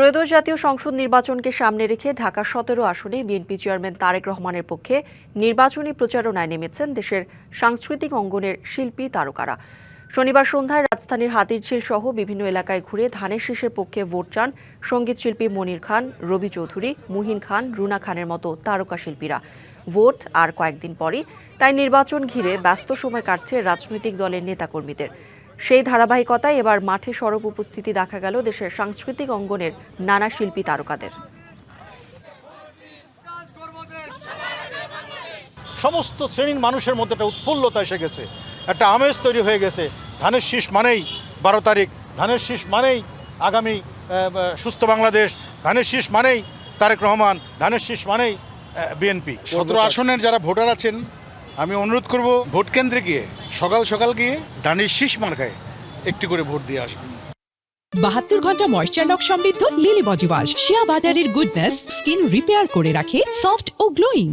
ত্রয়োদশ জাতীয় সংসদ নির্বাচনকে সামনে রেখে ঢাকা ১৭ আসনে বিএনপি চেয়ারম্যান তারেক রহমানের পক্ষে নির্বাচনী প্রচারণায় নেমেছেন দেশের সাংস্কৃতিক অঙ্গনের শিল্পী তারকারা। শনিবার সন্ধ্যায় রাজধানীর হাতিরঝিল সহ বিভিন্ন এলাকায় ঘুরে ধানের শীষের পক্ষে ভোট চান সঙ্গীতশিল্পী মনির খান, রবি চৌধুরী, মুহিন খান, রুনা খানের মতো তারকা শিল্পীরা। ভোট আর কয়েকদিন পরই, তাই নির্বাচন ঘিরে ব্যস্ত সময় কাটছে রাজনৈতিক দলের নেতাকর্মীদের। সেই ধারাবাহিকতায় এবার মাঠে সরব উপস্থিতি দেখা গেল দেশের সাংস্কৃতিক অঙ্গনের নানা শিল্পী তারকাদের। সমস্ত শ্রেণীর মানুষের মধ্যে একটা উৎফুল্লতা এসে গেছে, একটা আমেজ তৈরি হয়ে গেছে। ধানের শীষ মানেই 12 তারিখ, ধানের শীষ মানেই আগামী সুস্থ বাংলাদেশ, ধানের শীষ মানেই তারেক রহমান, ধানের শীষ মানেই বিএনপি। 17 আসনের যারা ভোটার আছেন, আমি অনুরোধ করব ভোট কেন্দ্রে গিয়ে সকাল সকাল গিয়ে ধানের শীষ মার্কায় একটি করে ভোট দিয়ে আসবেন। 72 ঘন্টা ময়েশ্চার লক সমৃদ্ধ লিলি বডি ওয়াশ শিয়া বাটারের গুডনেস স্কিন রিপেয়ার করে রাখে সফট ও গ্লোয়িং।